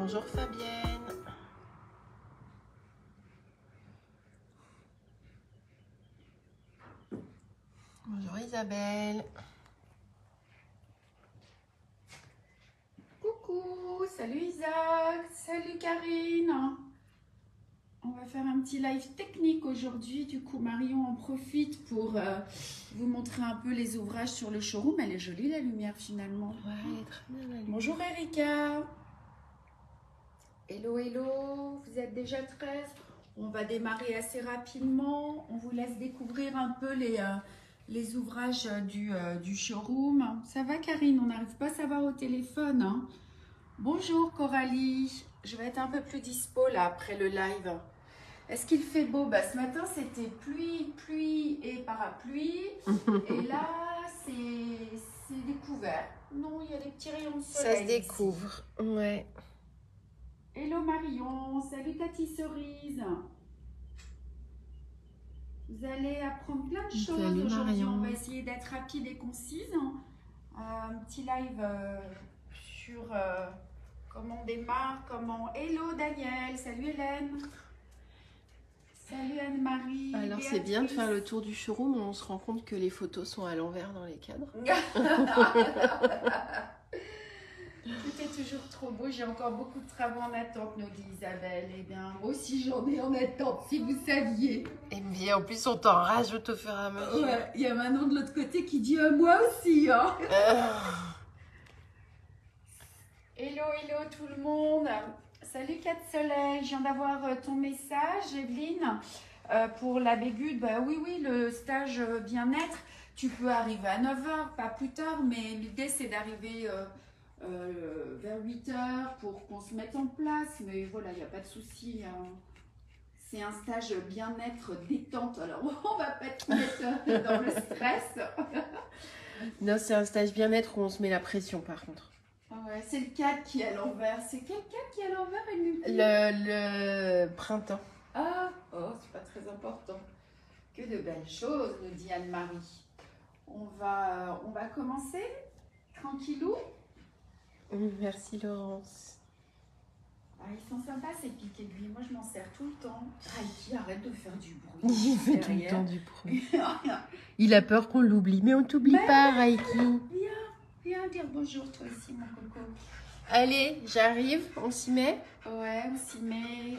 Bonjour Fabienne. Bonjour Isabelle. Coucou, salut Isaac, salut Karine. On va faire un petit live technique aujourd'hui. Du coup, Marion en profite pour vous montrer un peu les ouvrages sur le showroom. Elle est jolie la lumière finalement. Ouais, elle est très bien la lumière. Bonjour Erika. Hello, hello. Vous êtes déjà 13. On va démarrer assez rapidement. On vous laisse découvrir un peu les ouvrages du showroom. Ça va Karine? On n'arrive pas à savoir au téléphone. Hein. Bonjour Coralie. Je vais être un peu plus dispo là après le live. Est-ce qu'il fait beau? Bah, ce matin c'était pluie et parapluie. Et là c'est découvert. Non, il y a des petits rayons de soleil. Ça se découvre. Ici. Ouais. Hello Marion, salut Tati Cerise. Vous allez apprendre plein de choses aujourd'hui. On va essayer d'être rapide et concise. Un petit live sur comment on démarre, comment... Hello Daniel, salut Hélène. Salut Anne-Marie. Alors c'est bien de faire le tour du showroom, on se rend compte que les photos sont à l'envers dans les cadres. Tout est toujours trop beau, j'ai encore beaucoup de travaux en attente, nous dit Isabelle. Eh bien, moi aussi j'en ai en attente, si vous saviez. Et mais en plus on t'en rajoute au fur et à mesure. Ouais, il y a Manon de l'autre côté qui dit moi aussi. Hein. Hello, hello tout le monde. Salut 4 Soleil, je viens d'avoir ton message, Evelyne. Pour la Bégude, bah oui, le stage bien-être, tu peux arriver à 9 h, pas plus tard, mais l'idée c'est d'arriver vers 8 h pour qu'on se mette en place. Mais voilà, il n'y a pas de souci. Hein. C'est un stage bien-être détente, alors on va pas te mettre dans le stress. Non, c'est un stage bien-être où on se met la pression par contre. Ouais, c'est le 4 qui est à l'envers. C'est quel 4 qui est à l'envers? Le printemps. Ah, oh, c'est pas très important. Que de belles choses, nous dit Anne-Marie. On va commencer tranquillou. Merci Laurence. Ah, ils sont sympas ces pics aiguilles. Moi, je m'en sers tout le temps. Raiki, arrête de faire du bruit. Il fait tout le temps du bruit. Il a peur qu'on l'oublie, mais on t'oublie pas, Raiki. Viens dire bonjour toi aussi, mon coco. Allez, j'arrive, on s'y met. Ouais, on s'y met.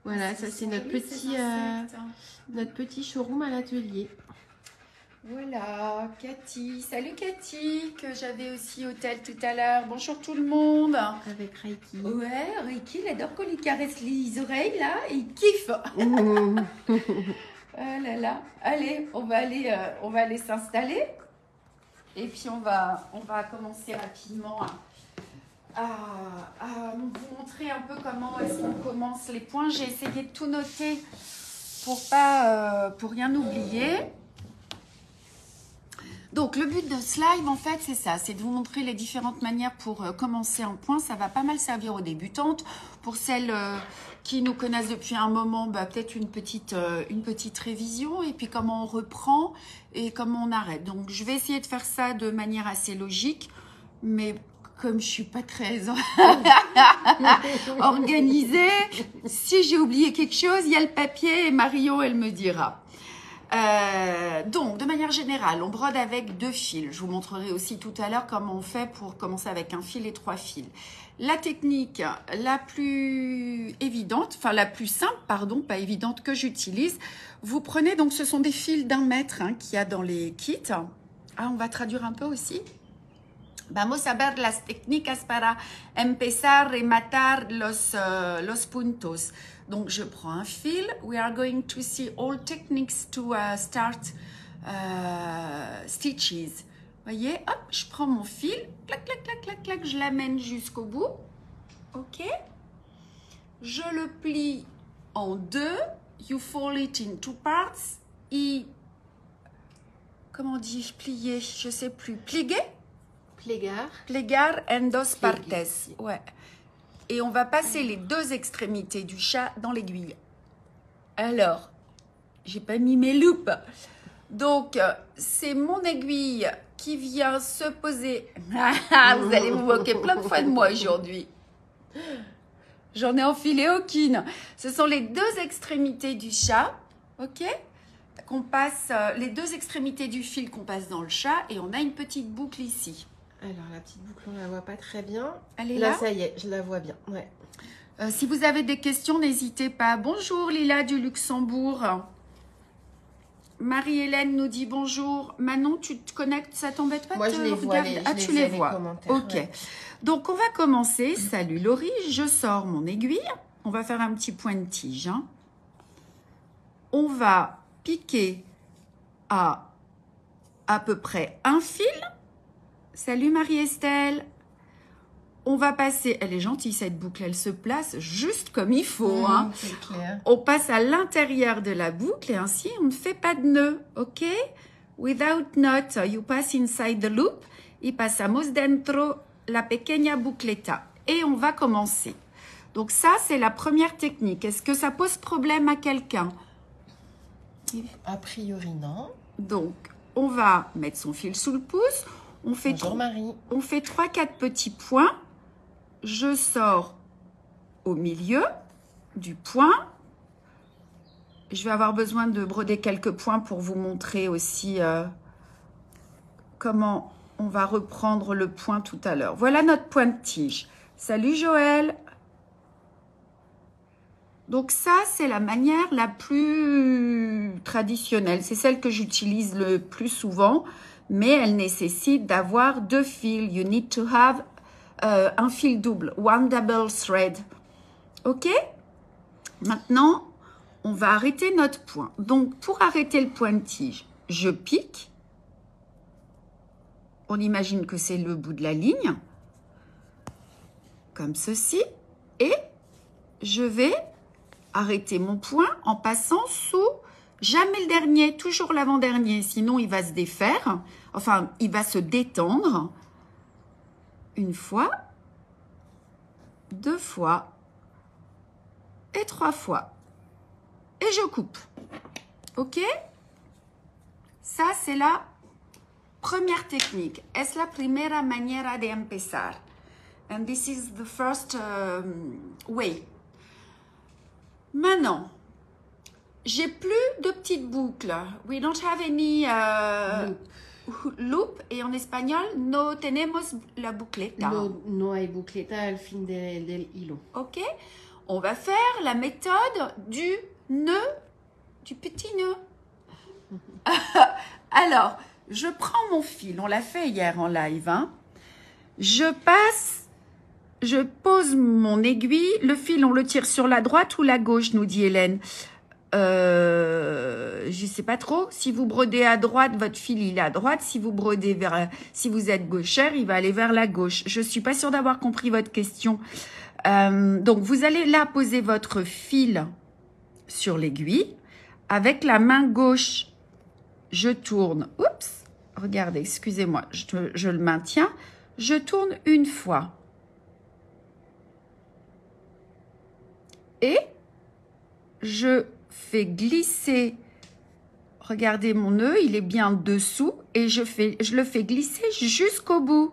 Voilà, ça c'est notre petit showroom à l'atelier. Voilà, Cathy. Salut Cathy, que j'avais aussi au tel tout à l'heure. Bonjour tout le monde. Avec Reiki. Ouais, Reiki, il adore qu'on lui caresse les oreilles là, et il kiffe. Oh là là. Allez, on va aller s'installer. Et puis on va commencer rapidement à vous montrer un peu comment est-ce qu'on commence les points. J'ai essayé de tout noter pour rien oublier. Donc le but de ce live en fait c'est ça, c'est de vous montrer les différentes manières pour commencer un point. Ça va pas mal servir aux débutantes. Pour celles qui nous connaissent depuis un moment, bah, peut-être une petite révision et puis comment on reprend et comment on arrête. Donc je vais essayer de faire ça de manière assez logique, mais comme je suis pas très organisée, si j'ai oublié quelque chose, il y a le papier et Marion elle me dira. Donc de manière générale on brode avec 2 fils. Je vous montrerai aussi tout à l'heure comment on fait pour commencer avec un fil et 3 fils. La technique la plus évidente, enfin la plus simple, pardon, pas évidente, que j'utilise, vous prenez, donc ce sont des fils d'1 mètre qu'il y a dans les kits. Ah, on va traduire un peu aussi. Vamos a ver las técnicas para empezar a rematar los puntos. Donc, je prends un fil. We are going to see all techniques to start stitches. Voyez, hop, je prends mon fil, clac, clac, clac, clac, clac, je l'amène jusqu'au bout. Ok. Je le plie en 2. You fold it in 2 parts. Et, comment dis-je, plier, je sais plus, plieguer. Plegar en 2 partes. Ouais. Et on va passer les 2 extrémités du chat dans l'aiguille. Alors, j'ai pas mis mes loupes. Donc, c'est mon aiguille qui vient se poser. Vous allez vous moquer plein de fois de moi aujourd'hui. J'en ai enfilé aucune. Ce sont les deux extrémités du chat, ok? Qu'on passe, les deux extrémités du fil qu'on passe dans le chat et on a une petite boucle ici. Alors, la petite boucle, on la voit pas très bien. Elle est là? Là, ça y est, je la vois bien. Ouais. Si vous avez des questions, n'hésitez pas. Bonjour Lila du Luxembourg. Marie-Hélène nous dit bonjour. Manon, tu te connectes, ça t'embête pas? Moi, je les vois. Tu les vois. Commentaires. Ok. Ouais. Donc, on va commencer. Salut Laurie, je sors mon aiguille. On va faire un petit point de tige. Hein. On va piquer à peu près un fil. Salut Marie-Estelle. On va passer, elle est gentille cette boucle, elle se place juste comme il faut. Hein. C'est clair. On passe à l'intérieur de la boucle et ainsi on ne fait pas de nœud, ok? Without knot, you pass inside the loop y pasamos dentro la pequeña bucleta. Et on va commencer. Donc ça, c'est la première technique. Est-ce que ça pose problème à quelqu'un? A priori, non. Donc, on va mettre son fil sous le pouce. On fait Bonjour Marie. On fait 3-4 petits points. Je sors au milieu du point. Je vais avoir besoin de broder quelques points pour vous montrer aussi comment on va reprendre le point tout à l'heure. Voilà notre point de tige. Salut Joël. Donc ça, c'est la manière la plus traditionnelle. C'est celle que j'utilise le plus souvent, mais elle nécessite d'avoir 2 fils. You need to have un fil double, one double thread. Ok? Maintenant, on va arrêter notre point. Donc, pour arrêter le point de tige, je pique. On imagine que c'est le bout de la ligne, comme ceci, et je vais arrêter mon point en passant sous jamais le dernier, toujours l'avant-dernier, sinon il va se défaire, enfin il va se détendre. Une fois, 2 fois et 3 fois. Et je coupe. Ok? Ça, c'est la première technique. Es la primera manera de empezar. And this is the first way. Maintenant, j'ai plus de petites boucles. We don't have any loop. Et en espagnol, no tenemos la bucleta. No hay bucleta al fin del hilo. Ok? On va faire la méthode du nœud, du petit nœud. Alors, je prends mon fil. On l'a fait hier en live. Hein. Je pose mon aiguille. Le fil, on le tire sur la droite ou la gauche, nous dit Hélène. Je ne sais pas trop. Si vous brodez à droite, votre fil il est à droite. Si vous brodez si vous êtes gauchère, il va aller vers la gauche. Je suis pas sûre d'avoir compris votre question. Donc vous allez là poser votre fil sur l'aiguille. Avec la main gauche, je tourne. Oups, regardez, excusez-moi, je le maintiens. Je tourne une fois. Et je fais glisser, regardez mon nœud, il est bien dessous et je le fais glisser jusqu'au bout.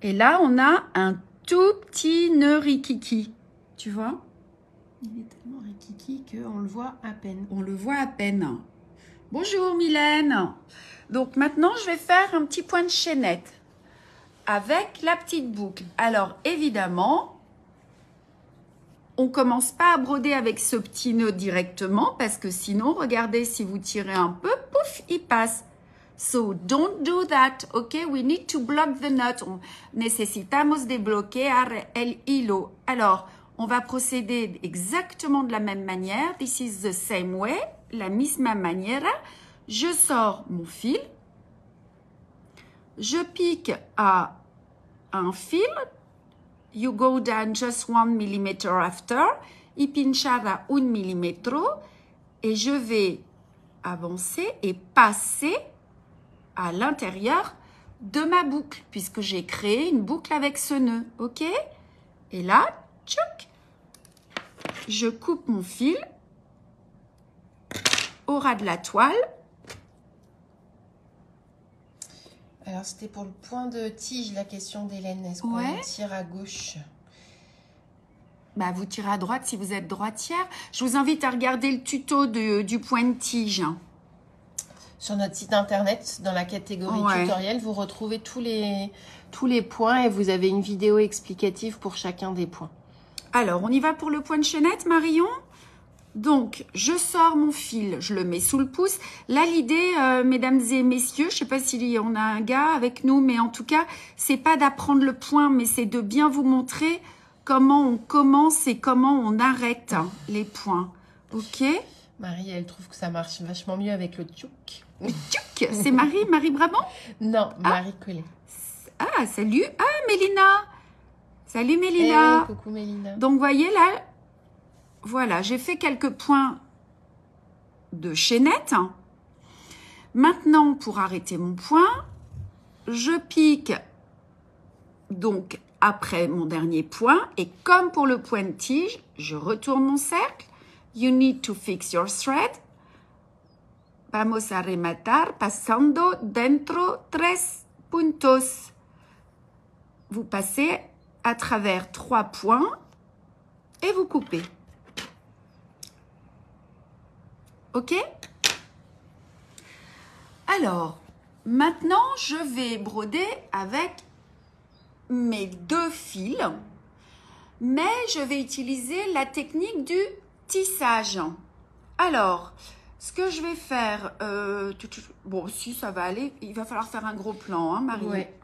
Et là, on a un tout petit nœud rikiki. Tu vois? Il est tellement rikiki qu'on le voit à peine. On le voit à peine. Bonjour Mylène. Donc maintenant, je vais faire un petit point de chaînette avec la petite boucle. Alors évidemment, on commence pas à broder avec ce petit nœud directement parce que sinon, regardez, si vous tirez un peu, pouf, il passe. So, don't do that, ok? We need to block the knot. Necesitamos desbloquear el hilo. Alors, on va procéder exactement de la même manière. This is the same way, la misma manera. Je sors mon fil. Je pique à un fil. You go down just 1 mm after. Y pinchar a 1 mm. Et je vais avancer et passer à l'intérieur de ma boucle, puisque j'ai créé une boucle avec ce nœud, ok? Et là, tchouk, je coupe mon fil au ras de la toile. Alors, c'était pour le point de tige, la question d'Hélène. Est-ce qu'on tire à gauche? bah, vous tirez à droite si vous êtes droitière. Je vous invite à regarder le tuto du point-tige. Sur notre site internet, dans la catégorie tutoriel, vous retrouvez tous les points et vous avez une vidéo explicative pour chacun des points. Alors, on y va pour le point de chaînette, Marion? Donc, je sors mon fil, je le mets sous le pouce. Là, l'idée, mesdames et messieurs, je ne sais pas si on a un gars avec nous, mais en tout cas, c'est pas d'apprendre le point, mais c'est de bien vous montrer comment on commence et comment on arrête les points. Ok? Marie, elle trouve que ça marche vachement mieux avec le tchouk. Le tchouk, c'est Marie Brabant? Non, Marie Collet. Ah, salut. Ah, Mélina. Salut, Mélina. Hey, coucou, Mélina. Donc, voyez là, voilà, j'ai fait quelques points de chaînette. Maintenant, pour arrêter mon point, je pique donc après mon dernier point. Et comme pour le point de tige, je retourne mon cercle. You need to fix your thread. Vamos a rematar pasando dentro 3 puntos. Vous passez à travers 3 points et vous coupez. Ok? Alors, maintenant, je vais broder avec mes 2 fils, mais je vais utiliser la technique du tissage. Alors, ce que je vais faire, bon, si ça va aller, il va falloir faire un gros plan, hein, Marie? Ouais.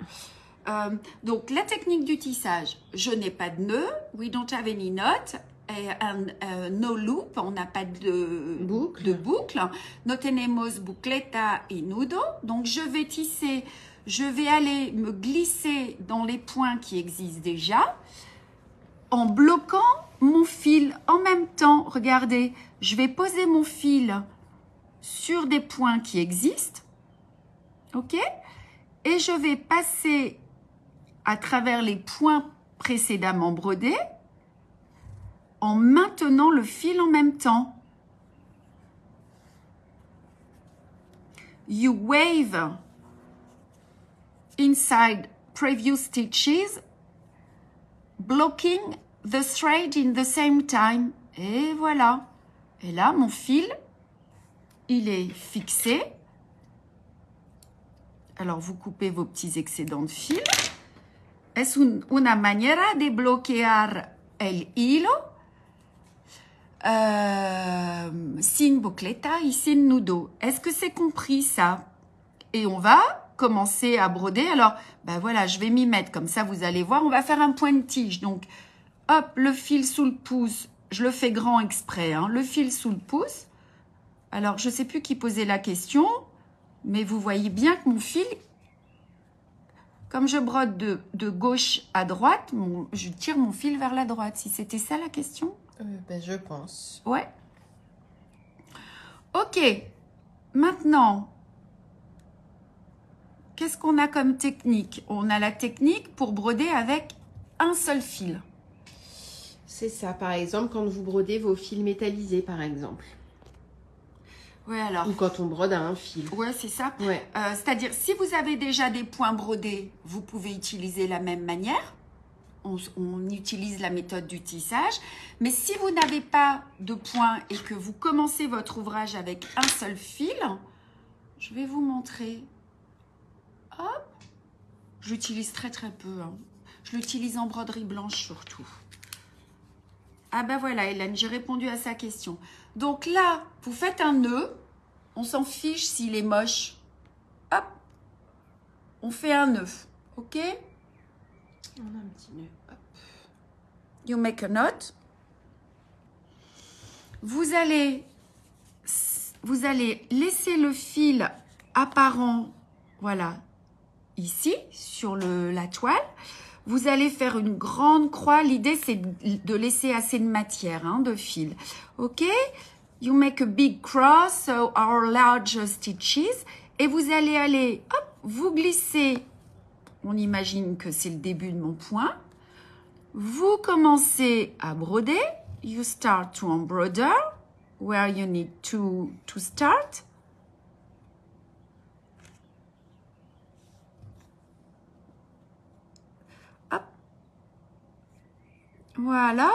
Donc, la technique du tissage, je n'ai pas de nœud, we don't have any knot, no loop, on n'a pas de boucle. No tenemos bucleta y nudo. Donc, je vais tisser, je vais aller me glisser dans les points qui existent déjà en bloquant mon fil en même temps. Regardez, je vais poser mon fil sur des points qui existent. OK? Et je vais passer à travers les points précédemment brodés en maintenant le fil en même temps. You wave inside previous stitches, blocking the thread in the same time. Et voilà. Et là, mon fil, il est fixé. Alors, vous coupez vos petits excédents de fil. Es una manera de bloquear el hilo sin bucleta y sin nudo. Est-ce que c'est compris ça? Et on va commencer à broder. Alors, ben voilà, je vais m'y mettre. Comme ça, vous allez voir. On va faire un point de tige. Donc, hop, le fil sous le pouce. Je le fais grand exprès. Hein, le fil sous le pouce. Alors, je ne sais plus qui posait la question. Mais vous voyez bien que mon fil, comme je brode de gauche à droite, je tire mon fil vers la droite. Si c'était ça la question? Ben, je pense. Ouais. Ok. Maintenant, qu'est-ce qu'on a comme technique? On a la technique pour broder avec un seul fil. C'est ça, par exemple, quand vous brodez vos fils métallisés, par exemple. Ouais, alors. Ou quand on brode à un fil. Ouais, c'est ça. Ouais. C'est-à-dire, si vous avez déjà des points brodés, vous pouvez utiliser la même manière. On utilise la méthode du tissage. Mais si vous n'avez pas de points et que vous commencez votre ouvrage avec un seul fil, je vais vous montrer. Hop. Je l'utilise très très peu. Hein. Je l'utilise en broderie blanche surtout. Ah ben voilà, Hélène, j'ai répondu à sa question. Donc là, vous faites un nœud. On s'en fiche s'il est moche. Hop. On fait un nœud. OK? On a un petit nœud. Hop. You make a knot. Vous allez laisser le fil apparent, voilà, ici, sur la toile. Vous allez faire une grande croix. L'idée, c'est de laisser assez de matière, hein, de fil. OK? You make a big cross or large stitches. Et vous allez aller, hop, vous glissez. On imagine que c'est le début de mon point. Vous commencez à broder. You start to embroider where you need to start. Hop. Voilà.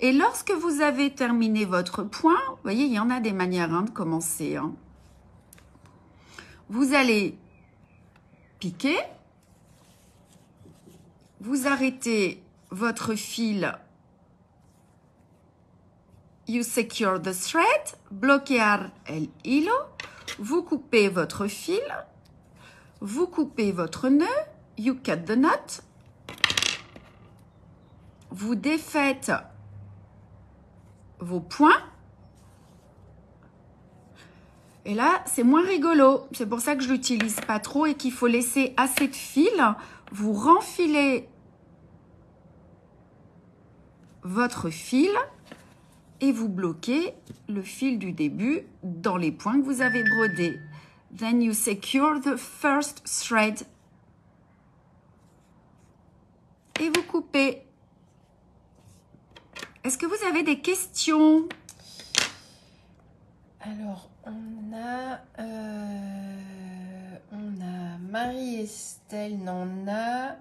Et lorsque vous avez terminé votre point, vous voyez, il y en a des manières de commencer. Hein. Vous allez piquer. Vous arrêtez votre fil. You secure the thread. Bloquear el hilo. Vous coupez votre fil. Vous coupez votre nœud. You cut the knot. Vous défaites vos points. Et là, c'est moins rigolo. C'est pour ça que je ne l'utilise pas trop et qu'il faut laisser assez de fil. Vous renfilez votre fil et vous bloquez le fil du début dans les points que vous avez brodés. Then you secure the first thread. Et vous coupez. Est-ce que vous avez des questions? Alors, on a Marie-Estelle, on a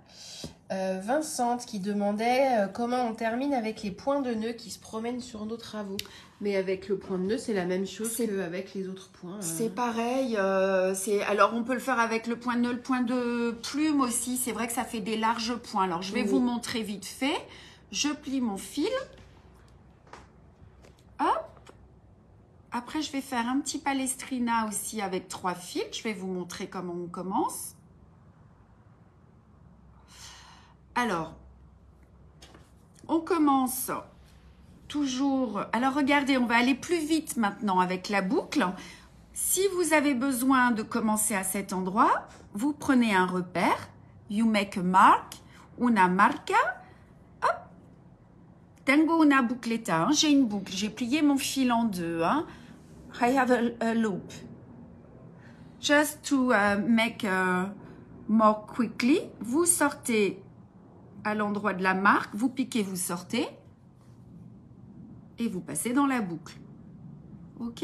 Vincente qui demandait comment on termine avec les points de nœud qui se promènent sur nos travaux. Mais avec le point de nœud, c'est la même chose qu'avec les autres points. C'est pareil. Alors, on peut le faire avec le point de nœud, le point de plume aussi. C'est vrai que ça fait des larges points. Alors, je vais vous montrer vite fait. Je plie mon fil. Hop. Après, je vais faire un petit palestrina aussi avec 3 fils. Je vais vous montrer comment on commence. Alors, on commence toujours... Alors, regardez, on va aller plus vite maintenant avec la boucle. Si vous avez besoin de commencer à cet endroit, vous prenez un repère. You make a mark. Una marca. Hop. Tengo una boucleta. Hein. J'ai une boucle. J'ai plié mon fil en deux. Hein. I have a loop. Just to make more quickly. Vous sortez à l'endroit de la marque. Vous piquez, vous sortez. Et vous passez dans la boucle. Ok?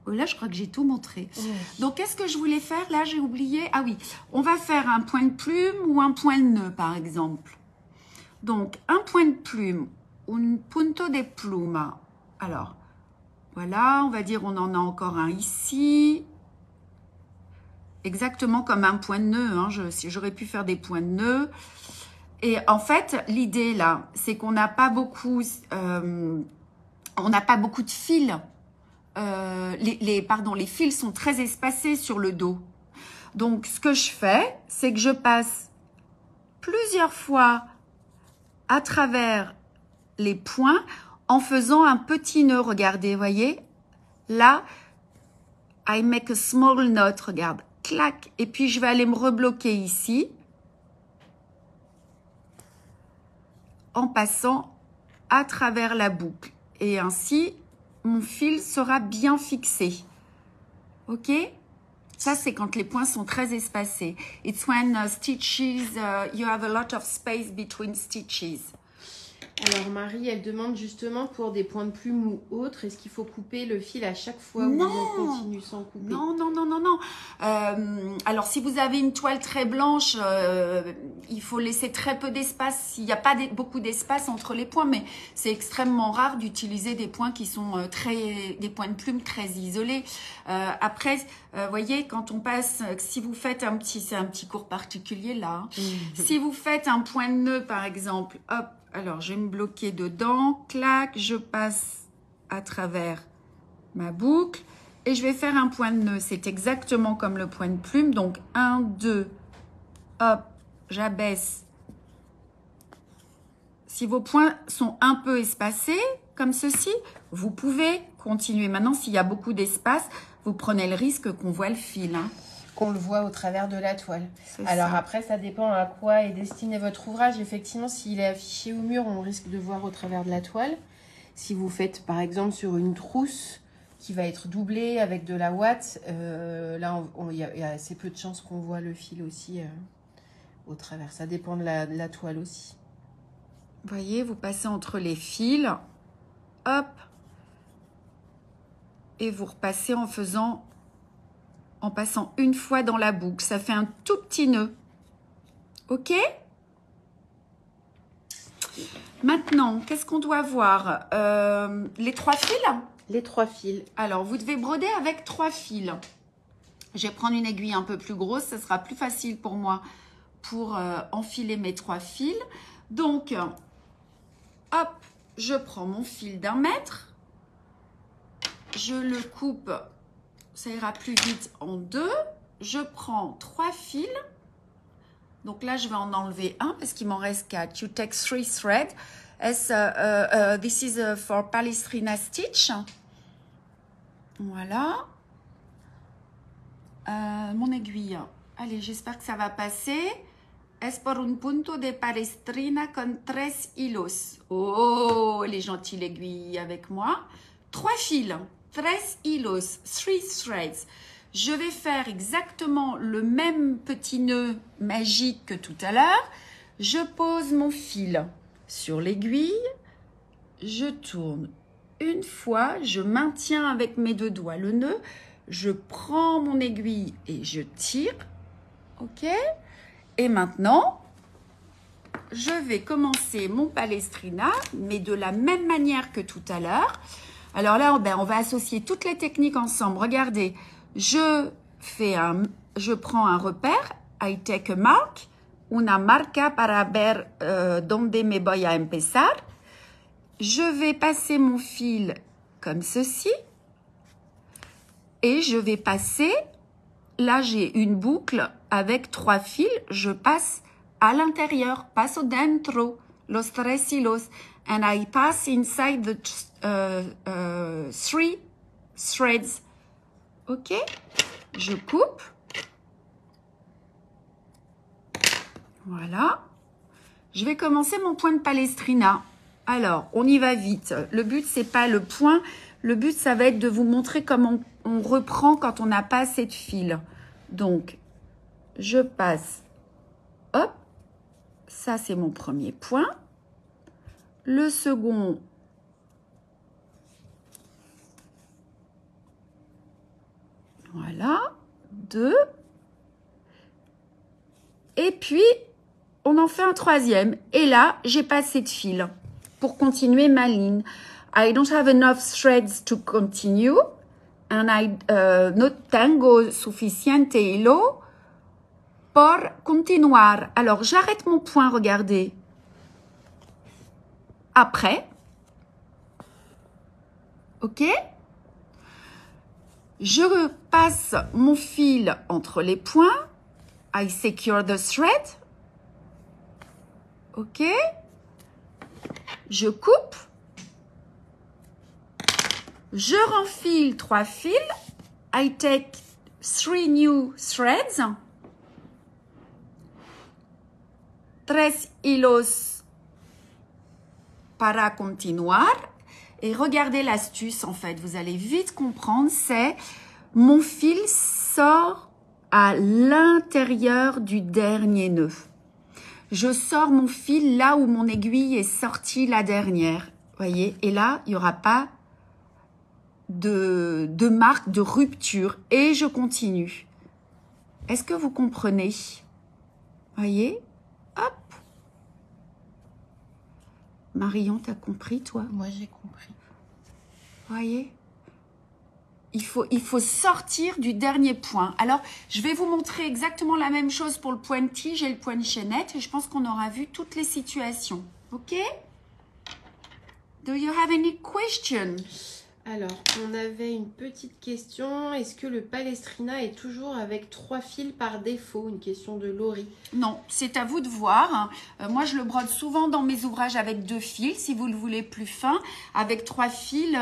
Oh, là, je crois que j'ai tout montré. Oui. Donc, qu'est-ce que je voulais faire? Là, j'ai oublié. Ah oui, on va faire un point de plume ou un point de nœud, par exemple. Donc, un point de plume, un punto de pluma. Alors, voilà, on va dire on en a encore un ici. Exactement comme un point de nœud. Hein. J'aurais pu faire des points de nœud. Et en fait, l'idée là, c'est qu'on n'a pas beaucoup, de fils. Les fils sont très espacés sur le dos. Donc, ce que je fais, c'est que je passe plusieurs fois à travers les points en faisant un petit nœud. Regardez, voyez. Là, I make a small knot. Regarde, clac. Et puis, je vais aller me rebloquer ici en passant à travers la boucle. Et ainsi, mon fil sera bien fixé. Ok? Ça, c'est quand les points sont très espacés. It's when stitches, you have a lot of space between stitches. Alors, Marie, elle demande justement pour des points de plume ou autres, est-ce qu'il faut couper le fil à chaque fois ou on continue sans couper? Non, non, non, non, non. Alors, si vous avez une toile très blanche, il faut laisser très peu d'espace. Il n'y a pas beaucoup d'espace entre les points, mais c'est extrêmement rare d'utiliser des points qui sont des points de plume très isolés. Après, voyez, quand on passe, si vous faites c'est un petit cours particulier là. Hein. Si vous faites un point de nœud, par exemple, hop, alors, je vais me bloquer dedans. Clac, je passe à travers ma boucle. Et je vais faire un point de nœud. C'est exactement comme le point de plume. Donc, 1, 2, hop, j'abaisse. Si vos points sont un peu espacés, comme ceci, vous pouvez continuer. Maintenant, s'il y a beaucoup d'espace, vous prenez le risque qu'on voit le fil. Hein. Qu'on le voit au travers de la toile. Alors après, ça dépend à quoi est destiné votre ouvrage. Effectivement, s'il est affiché au mur, on risque de voir au travers de la toile. Si vous faites, par exemple, sur une trousse qui va être doublée avec de la ouate, là, il y a assez peu de chances qu'on voit le fil aussi au travers. Ça dépend de la toile aussi. Vous voyez, vous passez entre les fils. Hop. Et vous repassez en passant une fois dans la boucle. Ça fait un tout petit nœud. Ok? Maintenant, qu'est-ce qu'on doit voir? Les 3 fils? Les 3 fils. Alors, vous devez broder avec 3 fils. Je vais prendre une aiguille un peu plus grosse. Ça sera plus facile pour moi pour enfiler mes 3 fils. Donc, hop, je prends mon fil d'1 mètre. Je le coupe, ça ira plus vite, en 2. Je prends 3 fils. Donc là, je vais en enlever un parce qu'il m'en reste 4. You take 3 threads. This is for Palestrina stitch. Voilà. Mon aiguille. Allez, j'espère que ça va passer. Es por un punto de Palestrina con 3 hilos. Oh, elle est gentille l'aiguille avec moi. 3 fils. 3 hilos. 3 threads. Je vais faire exactement le même petit nœud magique que tout à l'heure. Je pose mon fil sur l'aiguille. Je tourne une fois. Je maintiens avec mes 2 doigts le nœud. Je prends mon aiguille et je tire. OK? Et maintenant, je vais commencer mon Palestrina, mais de la même manière que tout à l'heure. Alors là, on va associer toutes les techniques ensemble. Regardez. Je prends un repère, I take a mark, una marca para ver donde me voy a empezar. Je vais passer mon fil comme ceci et je vais passer, là j'ai une boucle avec 3 fils, je passe à l'intérieur, passo dentro, los 3 hilos, and I pass inside the 3 threads. OK, je coupe. Voilà. Je vais commencer mon point de Palestrina. Alors, on y va vite. Le but, c'est pas le point. Le but, ça va être de vous montrer comment on reprend quand on n'a pas assez de fil. Donc, je passe. Hop. Ça, c'est mon premier point. Le second, voilà, 2. Et puis, on en fait un 3e. Et là, j'ai pas assez de fil pour continuer ma ligne. I don't have enough threads to continue. And I no tengo suficiente hilo por continuar. Alors, j'arrête mon point, regardez. Après. OK? Je passe mon fil entre les points. I secure the thread. OK. Je coupe. Je renfile 3 fils. I take 3 new threads. 3 hilos para continuar. Et regardez l'astuce, en fait, vous allez vite comprendre, c'est mon fil sort à l'intérieur du dernier nœud. Je sors mon fil là où mon aiguille est sortie la dernière, voyez. Et là, il n'y aura pas de marque de rupture. Et je continue. Est-ce que vous comprenez? Voyez? Hop. Marion, t'as compris, toi? Moi, j'ai compris. Voyez? Il faut sortir du dernier point. Alors, je vais vous montrer exactement la même chose pour le point de tige et le point de chaînette. Et je pense qu'on aura vu toutes les situations. OK? Do you have any questions? Alors, on avait une petite question. Est-ce que le Palestrina est toujours avec 3 fils par défaut? Une question de Laurie. Non, c'est à vous de voir. Moi, je le brode souvent dans mes ouvrages avec 2 fils. Si vous le voulez plus fin, avec 3 fils,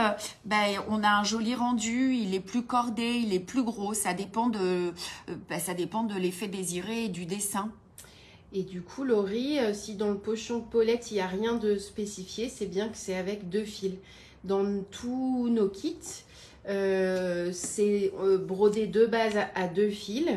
on a un joli rendu. Il est plus cordé, il est plus gros. Ça dépend de l'effet désiré et du dessin. Et du coup, Laurie, si dans le pochon Paulette, il n'y a rien de spécifié, c'est bien que c'est avec 2 fils. Dans tous nos kits, c'est brodé de base à 2 fils.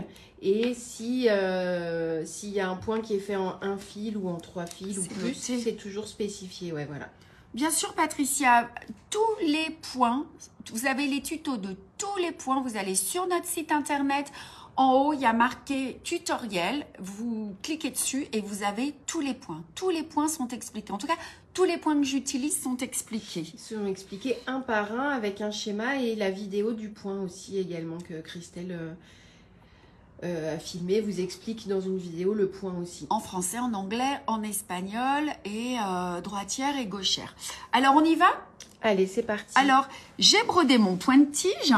Et s'il y a un point qui est fait en 1 fil ou en 3 fils ou plus, c'est toujours spécifié. Ouais, voilà. Bien sûr, Patricia, tous les points, vous avez les tutos de tous les points. Vous allez sur notre site internet. En haut, il y a marqué tutoriel. Vous cliquez dessus et vous avez tous les points. Tous les points sont expliqués. En tout cas, tous les points que j'utilise sont expliqués. Ils sont expliqués un par un avec un schéma et la vidéo du point aussi également que Christelle a filmé, vous explique dans une vidéo le point aussi. En français, en anglais, en espagnol et droitière et gauchère. Alors, on y va? Allez, c'est parti. Alors, j'ai brodé mon point de tige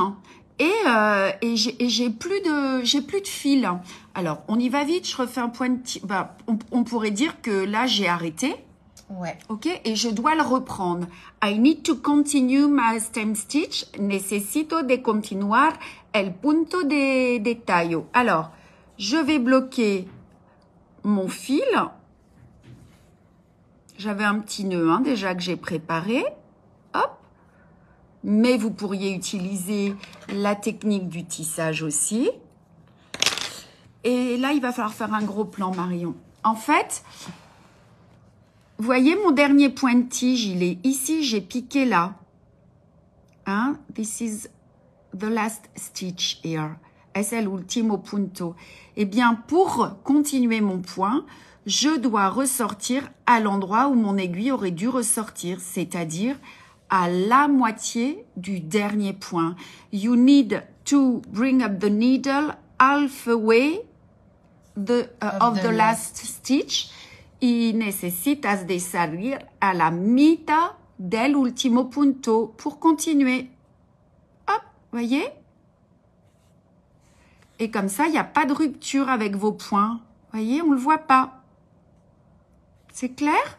et j'ai plus de fil. Alors, on y va vite, je refais un point de tige. Bah, on pourrait dire que là, j'ai arrêté. Ouais. Ok, et je dois le reprendre. I need to continue my stem stitch. Necesito de continuar el punto de tallo. Alors, je vais bloquer mon fil. J'avais un petit nœud déjà que j'ai préparé. Hop. Mais vous pourriez utiliser la technique du tissage aussi. Et là, il va falloir faire un gros plan, Marion. En fait, vous voyez mon dernier point de tige, il est ici, j'ai piqué là. Hein? This is the last stitch here. Es el último punto. Eh bien, pour continuer mon point, je dois ressortir à l'endroit où mon aiguille aurait dû ressortir, c'est-à-dire à la moitié du dernier point. You need to bring up the needle halfway of the last stitch. Y necesitas de salir a la mitad del último punto pour continuer. Hop, voyez? Et comme ça, il n'y a pas de rupture avec vos points. Voyez, on ne le voit pas. C'est clair?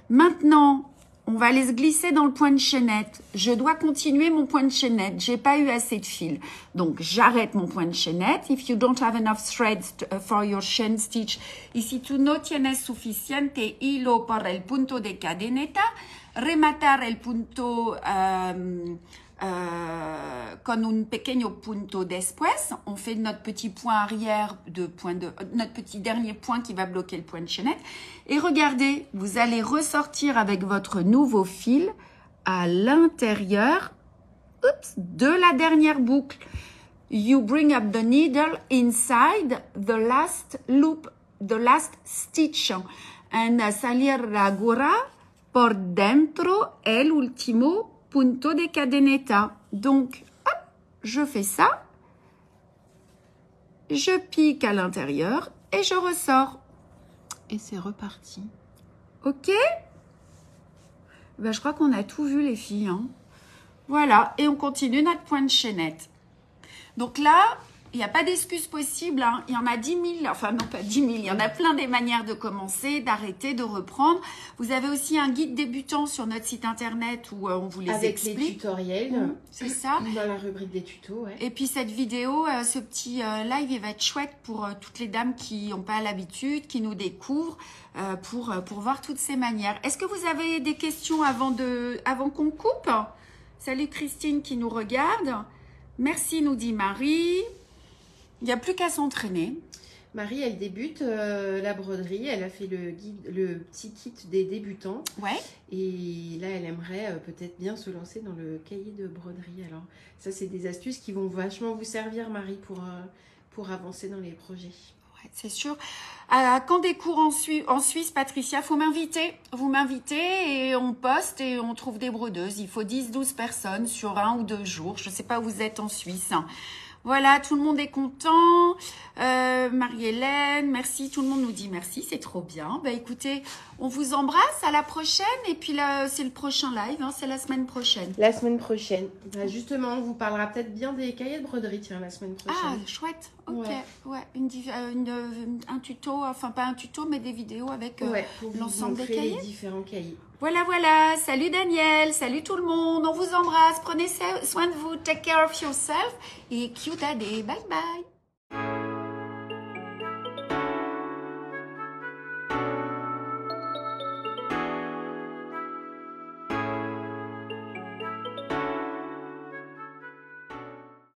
Maintenant, on va aller se glisser dans le point de chaînette. Je dois continuer mon point de chaînette. J'ai pas eu assez de fil. Donc, j'arrête mon point de chaînette. If you don't have enough threads for your chain stitch, y si tú no tienes suficiente hilo para el punto de cadeneta, rematar el punto con un pequeño punto después. On fait notre petit point arrière notre petit dernier point qui va bloquer le point de chaînette. Et regardez, vous allez ressortir avec votre nouveau fil à l'intérieur de la dernière boucle. You bring up the needle inside the last loop, the last stitch. And salir agora por dentro el último punto de cadeneta. Donc, hop, je fais ça. Je pique à l'intérieur et je ressors. Et c'est reparti. Ok? Ben, je crois qu'on a tout vu, les filles. Hein. Voilà, et on continue notre point de chaînette. Donc là, il n'y a pas d'excuse possible. Hein. Il y en a 10 000, enfin non pas 10 000, il y en a plein des manières de commencer, d'arrêter, de reprendre. Vous avez aussi un guide débutant sur notre site internet où on vous les explique. Avec les tutoriels. C'est ça. Dans la rubrique des tutos, ouais. Et puis cette vidéo, ce petit live, il va être chouette pour toutes les dames qui n'ont pas l'habitude, qui nous découvrent, pour voir toutes ces manières. Est-ce que vous avez des questions avant qu'on coupe? Salut Christine qui nous regarde. Merci, nous dit Marie. Il n'y a plus qu'à s'entraîner. Marie, elle débute la broderie. Elle a fait le petit kit des débutants. Ouais. Et là, elle aimerait peut-être bien se lancer dans le cahier de broderie. Alors, ça, c'est des astuces qui vont vachement vous servir, Marie, pour avancer dans les projets. Ouais, c'est sûr. Quand des cours en Suisse, Patricia, faut m'inviter. Vous m'invitez et on poste et on trouve des brodeuses. Il faut 10-12 personnes sur 1 ou 2 jours. Je ne sais pas où vous êtes en Suisse. Voilà, tout le monde est content. Marie-Hélène, merci. Tout le monde nous dit merci, c'est trop bien. Bah écoutez, on vous embrasse, à la prochaine. Et puis là, c'est le prochain live, hein, c'est la semaine prochaine. La semaine prochaine. Bah, justement, on vous parlera peut-être bien des cahiers de broderie, tiens, la semaine prochaine. Ah, chouette. Ok, un tuto, enfin pas un tuto, mais des vidéos avec l'ensemble des cahiers. Les différents cahiers. Voilà, voilà. Salut Daniel, salut tout le monde. On vous embrasse. Prenez soin de vous. Take care of yourself. Et cute day. Bye bye.